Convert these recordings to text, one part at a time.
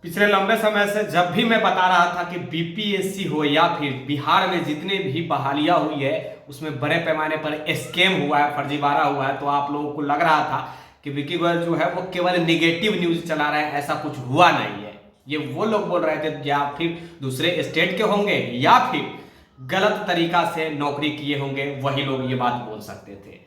पिछले लंबे समय से जब भी मैं बता रहा था कि बीपीएससी हो या फिर बिहार में जितने भी बहालियां हुई है उसमें बड़े पैमाने पर स्कैम हुआ है, फर्जीवाड़ा हुआ है, तो आप लोगों को लग रहा था कि विकी गोयल जो है वो केवल निगेटिव न्यूज चला रहे हैं, ऐसा कुछ हुआ नहीं है। ये वो लोग बोल रहे थे या फिर दूसरे स्टेट के होंगे या फिर गलत तरीका से नौकरी किए होंगे, वही लोग ये बात बोल सकते थे।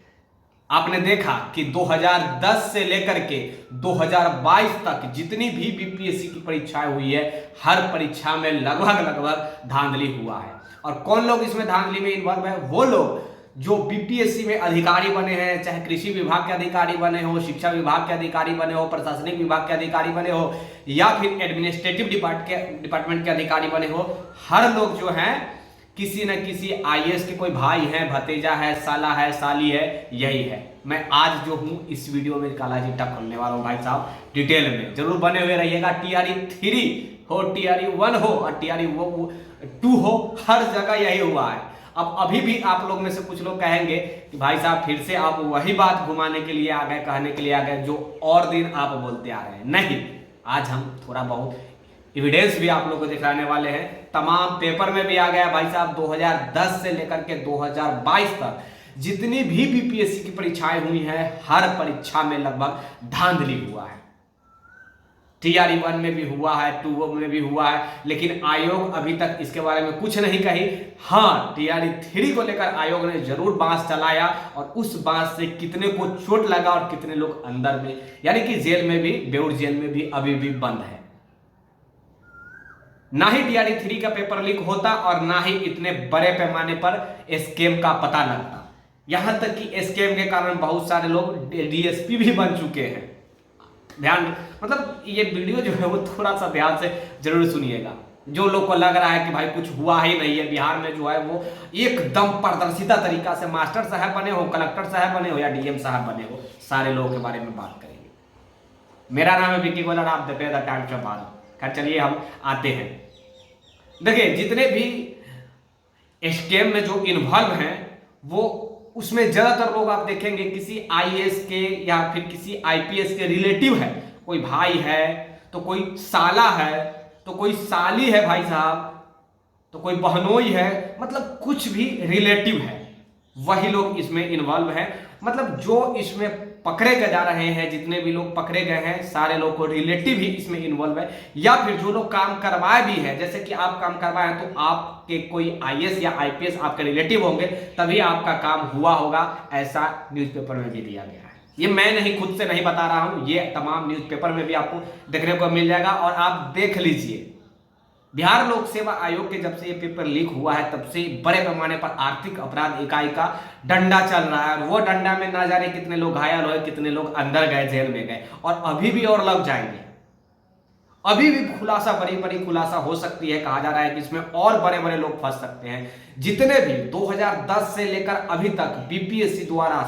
आपने देखा कि 2010 से लेकर के 2022 तक जितनी भी बीपीएससी की परीक्षाएं हुई है, हर परीक्षा में लगभग धांधली हुआ है। और कौन लोग इसमें धांधली में इन्वॉल्व है? वो लोग जो बीपीएससी में अधिकारी बने हैं, चाहे कृषि विभाग के अधिकारी बने हो, शिक्षा विभाग के अधिकारी बने हो, प्रशासनिक विभाग के अधिकारी बने हो या फिर एडमिनिस्ट्रेटिव डिपार्टमेंट के अधिकारी बने हो, हर लोग जो हैं किसी न किसी आईएएस के कोई भाई है, भतीजा है, साला है, साली है, यही है। मैं आज जो हूं इस वीडियो में काला जी टक करने वाला हूं भाई साहब, डिटेल में जरूर बने हुए रहिएगा। टीआरई 3 हो, टीआरई 1 हो और टीआरई 2 हो, हर जगह यही हुआ है। अब अभी भी आप लोग में से कुछ लोग कहेंगे कि भाई साहब फिर से आप वही बात घुमाने के लिए आ गए, कहने के लिए आ गए जो और दिन आप बोलते आ रहे हैं। नहीं, आज हम थोड़ा बहुत एविडेंस भी आप लोगों को दिखाने वाले हैं। तमाम पेपर में भी आ गया भाई साहब, 2010 से लेकर के 2022 तक जितनी भी बीपीएससी की परीक्षाएं हुई हैं, हर परीक्षा में लगभग धांधली हुआ है। टीआरई 1 में भी हुआ है, 2 में भी हुआ है, लेकिन आयोग अभी तक इसके बारे में कुछ नहीं कही। हाँ, टीआरई 3 को लेकर आयोग ने जरूर बांस चलाया और उस बांस से कितने को चोट लगा और कितने लोग अंदर में यानी कि जेल में भी, बेउर जेल में भी अभी भी बंद है। ना ही टीआरई 3 का पेपर लीक होता और ना ही इतने बड़े पैमाने पर स्कैम का पता लगता। यहां तक कि स्कैम के कारण बहुत सारे लोग डीएसपी भी बन चुके हैं। ध्यान, मतलब ये वीडियो जो है वो थोड़ा सा ध्यान से जरूर सुनिएगा। जो लोग को लग रहा है कि भाई कुछ हुआ ही नहीं है बिहार में, जो है वो एकदम पारदर्शिता तरीका से मास्टर साहब बने हो, कलेक्टर साहब बने हो या डीएम साहब बने हो, सारे लोगों के बारे में बात करेंगे। मेरा नाम है विकी गोयल और आप देख रहे हैं द टाइम्स ऑफ भारत। खैर चलिए हम आते हैं। देखिए, जितने भी स्कैम में जो इन्वॉल्व हैं वो उसमें ज्यादातर लोग आप देखेंगे किसी आईएएस के या फिर किसी आईपीएस के रिलेटिव है। कोई भाई है तो कोई साला है तो कोई साली है भाई साहब, तो कोई बहनोई है, मतलब कुछ भी रिलेटिव है, वही लोग इसमें इन्वॉल्व हैं। मतलब जो इसमें पकड़े गए जा रहे हैं, जितने भी लोग पकड़े गए हैं, सारे लोग को रिलेटिव ही इसमें इन्वॉल्व है। या फिर जो लोग काम करवाए भी है, जैसे कि आप काम करवाए हैं तो आपके कोई आईएएस या आईपीएस आपके रिलेटिव होंगे, तभी आपका काम हुआ होगा, ऐसा न्यूज़पेपर में भी दिया गया है। ये मैं नहीं, खुद से नहीं बता रहा हूं, ये तमाम न्यूज़पेपर में भी आपको देखने को मिल जाएगा। और आप देख लीजिए, बिहार लोक सेवा आयोग के जब से ये पेपर लीक हुआ है तब से बड़े पैमाने पर आर्थिक अपराध इकाई का डंडा चल रहा है। और वो डंडा में ना जाने कितने लोग घायल हुए, कितने लोग अंदर गए, जेल में गए, और अभी भी और लग जाएंगे। अभी भी खुलासा, बड़ी बड़ी खुलासा हो सकती है। कहा जा रहा है कि इसमें और बड़े बड़े लोग फंस सकते हैं। जितने भी 2010 से लेकर अभी तक बीपीएससी द्वारा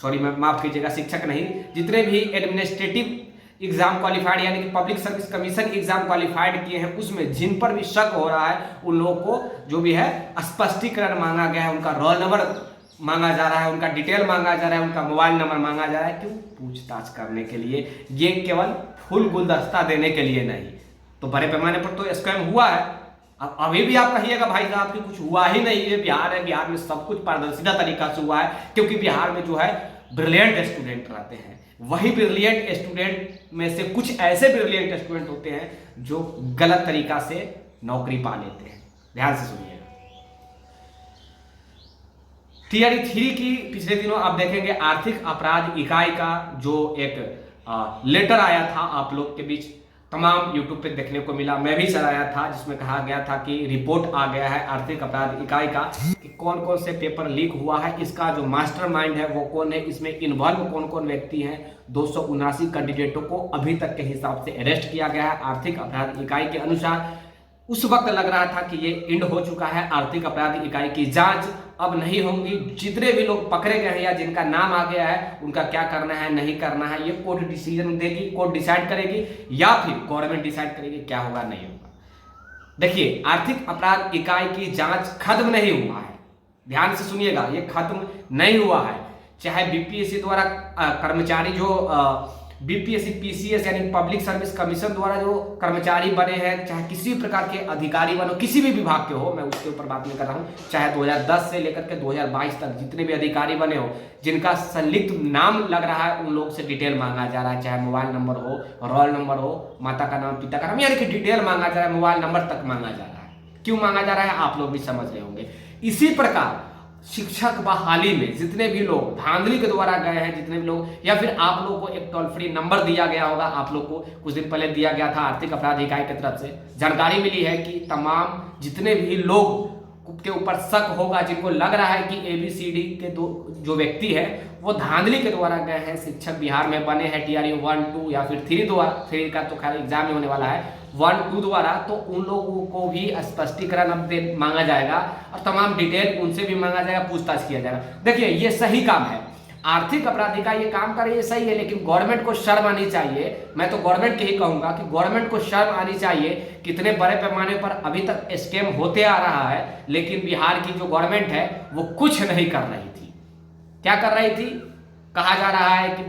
माफ कीजिएगा, शिक्षक नहीं, जितने भी एडमिनिस्ट्रेटिव एग्जाम क्वालिफाइड यानी कि public service commission exam qualified किए हैं, उसमें जिन पर भी शक हो रहा है उन लोगों को जो भी है स्पष्टीकरण मांगा गया है, उनका रोल नंबर मांगा जा रहा है, उनका डिटेल मांगा जा रहा है, उनका मोबाइल नंबर मांगा जा रहा है। क्यों? पूछताछ करने के लिए, ये केवल फुल गुलदस्ता देने के लिए नहीं। तो बड़े पैमाने पर तो स्कैम हुआ है। अब अभी भी आप कहिएगा भाई साहब कि कुछ हुआ ही नहीं है, बिहार है, बिहार में सब कुछ पारदर्शिता तरीका से हुआ है, क्योंकि बिहार में जो है ब्रिलियंट स्टूडेंट रहते हैं। वही ब्रिलियंट स्टूडेंट में से कुछ ऐसे ब्रिलियंट स्टूडेंट होते हैं जो गलत तरीका से नौकरी पा लेते हैं। ध्यान से सुनिए। टीआरई 3 की पिछले दिनों आप देखेंगे आर्थिक अपराध इकाई का जो एक लेटर आया था आप लोग के बीच, तमाम यूट्यूब पे देखने को मिला, मैं भी चलाया था, जिसमें कहा गया था कि रिपोर्ट आ गया है आर्थिक अपराध इकाई का कि कौन कौन से पेपर लीक हुआ है, इसका जो मास्टरमाइंड है वो कौन है, इसमें इन्वॉल्व कौन कौन व्यक्ति हैं। 279 कैंडिडेटों को अभी तक के हिसाब से अरेस्ट किया गया है आर्थिक अपराध इकाई के अनुसार। उस वक्त लग रहा था कि ये एंड हो चुका है, आर्थिक अपराध इकाई की जांच अब नहीं होंगी। जितने भी लोग पकड़े गए हैं या जिनका नाम आ गया है, उनका क्या करना है, नहीं करना है, ये कोर्ट डिसीजन देगी, कोर्ट डिसाइड करेगी या फिर गवर्नमेंट डिसाइड करेगी क्या होगा, नहीं होगा। देखिए, आर्थिक अपराध इकाई की जांच खत्म नहीं हुआ है। ध्यान से सुनिएगा, ये खत्म नहीं हुआ है। चाहे बीपीएससी द्वारा कर्मचारी जो बीपीएससी पीसीएस यानी पब्लिक सर्विस कमीशन द्वारा जो कर्मचारी बने हैं, चाहे किसी भी प्रकार के अधिकारी बनो, किसी भी विभाग के हो, मैं उसके ऊपर बात नहीं कर रहा हूँ, चाहे 2010 से लेकर के 2022 तक जितने भी अधिकारी बने हो, जिनका संलिप्त नाम लग रहा है, उन लोगों से डिटेल मांगा जा रहा है, चाहे मोबाइल नंबर हो, रोल नंबर हो, माता का नाम, पिता का नाम, यानी कि डिटेल मांगा जा रहा है, मोबाइल नंबर तक मांगा जा रहा है। क्यों मांगा जा रहा है आप लोग भी समझ रहे होंगे। इसी प्रकार शिक्षक बहाली में जितने भी लोग धांधली के द्वारा गए हैं, जितने भी लोग, या फिर आप लोगों को एक टोल फ्री नंबर दिया गया होगा, आप लोग को कुछ दिन पहले दिया गया था आर्थिक अपराध इकाई की तरफ से जानकारी मिली है कि तमाम जितने भी लोग के ऊपर शक होगा, जिनको लग रहा है कि ABCD के जो व्यक्ति है वो धांधली के द्वारा गए हैं, शिक्षक बिहार में बने हैं TRU 1, 2 या फिर 3 द्वारा, 3 का तो खैर एग्जाम में होने वाला है, 1, 2 द्वारा, तो उन लोगों को भी स्पष्टीकरण अपडेट मांगा जाएगा और तमाम डिटेल उनसे भी मांगा जाएगा, पूछताछ किया जाएगा। देखिए ये सही काम है, आर्थिक अपराधी का ये काम करे, ये सही है, लेकिन गवर्नमेंट को शर्म आनी चाहिए। मैं तो गवर्नमेंट के ही कहूंगा कि गवर्नमेंट को शर्म आनी चाहिए। कितने बड़े पैमाने पर अभी तक स्कैम होते आ रहा है, लेकिन बिहार की जो गवर्नमेंट है वो कुछ नहीं कर रही थी। क्या कर रही थी? कहा जा रहा है कि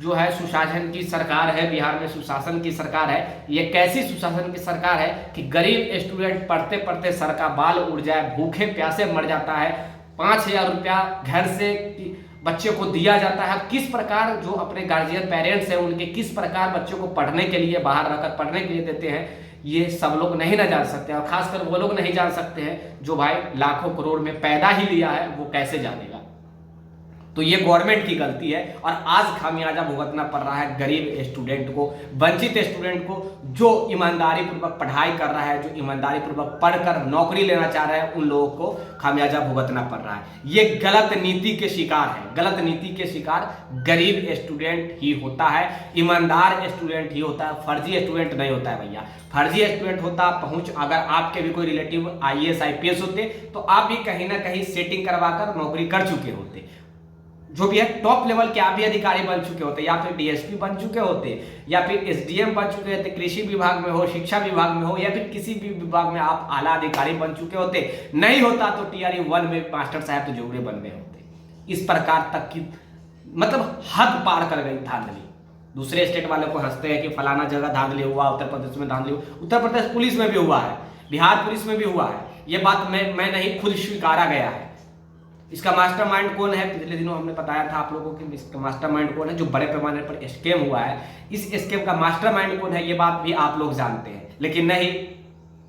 जो है सुशासन की सरकार है, बिहार में सुशासन की सरकार है। ये कैसी सुशासन की सरकार है कि गरीब स्टूडेंट पढ़ते पढ़ते सर का बाल उड़ जाए, भूखे प्यासे मर जाता है, 5,000 रुपया घर से बच्चे को दिया जाता है। किस प्रकार जो अपने गार्जियन पेरेंट्स हैं उनके किस प्रकार बच्चों को पढ़ने के लिए बाहर रखकर पढ़ने के लिए देते हैं, ये सब लोग नहीं ना जान सकते, और खासकर वो लोग नहीं जान सकते हैं जो भाई लाखों करोड़ में पैदा ही लिया है, वो कैसे जानेगा। तो ये गवर्नमेंट की गलती है और आज खामियाजा भुगतना पड़ रहा है गरीब स्टूडेंट को, वंचित स्टूडेंट को, जो ईमानदारी पूर्वक पढ़ाई कर रहा है, जो ईमानदारी पूर्वक पढ़कर नौकरी लेना चाह रहा है, उन लोगों को खामियाजा भुगतना पड़ रहा है। ये गलत नीति के शिकार है, गलत नीति के शिकार गरीब स्टूडेंट ही होता है, ईमानदार स्टूडेंट ही होता है, फर्जी स्टूडेंट नहीं होता है भैया। फर्जी स्टूडेंट होता पहुंच, अगर आपके भी कोई रिलेटिव IAS IPS होते तो आप भी कहीं ना कहीं सेटिंग करवाकर नौकरी कर चुके होते। जो भी है टॉप लेवल के आप भी अधिकारी बन चुके होते, या फिर DSP बन चुके होते, या फिर SDM बन चुके होते, कृषि विभाग में हो, शिक्षा विभाग में हो, या फिर किसी भी विभाग में आप आला अधिकारी बन चुके होते। नहीं होता तो TRU 1 में मास्टर साहब तो जरूर बन गए होते। इस प्रकार तक की मतलब हद पार कर गई धांधली। दूसरे स्टेट वाले को हंसते हैं कि फलाना जगह धांधली हुआ, उत्तर प्रदेश में धांधली हुआ, उत्तर प्रदेश पुलिस में भी हुआ है, बिहार पुलिस में भी हुआ है। ये बात मैं नहीं, खुद स्वीकारा गया है। इसका मास्टरमाइंड कौन है? पिछले दिनों हमने बताया था आप लोगों को इसका मास्टरमाइंड कौन है, जो बड़े पैमाने पर स्कैम हुआ है। इस स्कैम का मास्टरमाइंड कौन है ये बात भी आप लोग जानते हैं, लेकिन नहीं,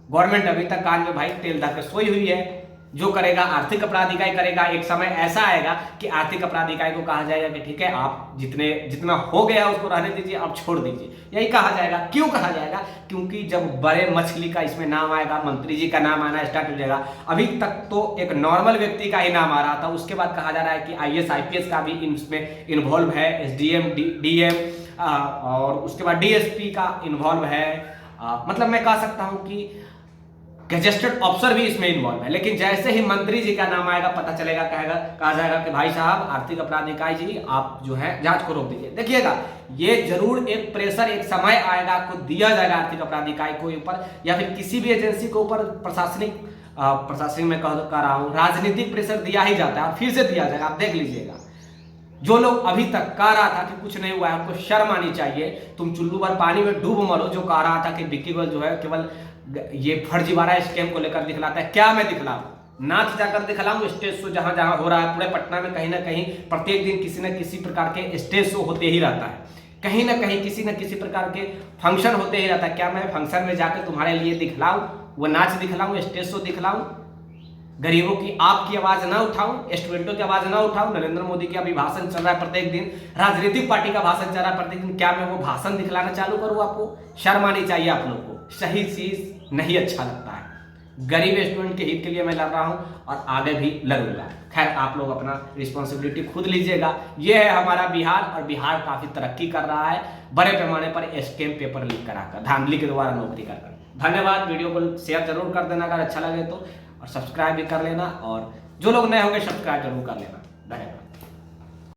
गवर्नमेंट अभी तक कान में भाई तेल डालकर सोई हुई है। जो करेगा आर्थिक अपराध इकाई करेगा। एक समय ऐसा आएगा कि आर्थिक अपराध इकाई को कहा जाएगा कि ठीक है, आप जितना हो गया उसको रहने दीजिए, आप छोड़ दीजिए, यही कहा जाएगा। क्यों कहा जाएगा? क्योंकि जब बड़े मछली का इसमें नाम आएगा, मंत्री जी का नाम आना स्टार्ट हो जाएगा। अभी तक तो एक नॉर्मल व्यक्ति का ही नाम आ रहा था, उसके बाद कहा जा रहा है कि IAS IPS का भी इसमें इन्वॉल्व है, SDM DM और उसके बाद DSP का इन्वॉल्व है। मतलब मैं कह सकता हूं कि गजेस्टेड ऑफिसर भी इसमें इन्वॉल्व है। लेकिन जैसे ही मंत्री जी का नाम आएगा, पता चलेगा, कहा जाएगा कि भाई साहब आर्थिक अपराध इकाई जी आप जो है जांच को रोक दीजिए। देखिए ये जरूर एक प्रेशर एक समय आएगा, आपको दिया जाएगा आर्थिक अपराध इकाई को ऊपर, या फिर किसी भी एजेंसी के ऊपर प्रशासनिक में कह रहा हूं, राजनीतिक प्रेशर दिया ही जाता है और फिर से दिया जाएगा। आप देख लीजिएगा, जो लोग अभी तक कह रहा था कि कुछ नहीं हुआ है, हमको शर्म आनी चाहिए। तुम चुल्लू भर पानी में डूब मरो। जो कह रहा था कि विक्की गोयल जो है केवल ये फर्जीवाड़ा स्कैम को लेकर दिखलाता है, क्या मैं दिखलाऊं? नाच जाकर दिखलाऊं स्टेज शो जहां जहां हो रहा है पूरे पटना में। कहीं ना कहीं प्रत्येक दिन किसी न किसी प्रकार के स्टेज शो होते ही रहता है, कहीं ना कहीं किसी न किसी प्रकार के फंक्शन होते ही रहता है। क्या मैं फंक्शन में जाकर तुम्हारे लिए दिखलाऊं, वो नाच दिखलाऊं, स्टेज शो दिखलाऊं? गरीबों की आपकी आवाज ना उठाऊं, स्टूडेंटों की आवाज ना उठाऊं? नरेंद्र मोदी का अभी भाषण चल रहा है प्रत्येक दिन, राजनीतिक पार्टी का भाषण चल रहा है प्रत्येक दिन, क्या मैं वो भाषण दिखलाना चालू करूं? आपको शर्म आनी चाहिए आप लोग को। सही चीज नहीं अच्छा लगता है। गरीब स्टूडेंट के हित के लिए मैं लड़ रहा हूं और आगे भी लड़ूंगा। खैर आप लोग अपना रिस्पॉन्सिबिलिटी खुद लीजिएगा। ये है हमारा बिहार, और बिहार काफी तरक्की कर रहा है बड़े पैमाने पर स्कैम पेपर लीक कराकर, धांधली के द्वारा नौकरी कर। धन्यवाद। वीडियो को शेयर जरूर कर देना अगर अच्छा लगे तो, और सब्सक्राइब भी कर लेना, और जो लोग नए होंगे सब्सक्राइब जरूर कर लेना।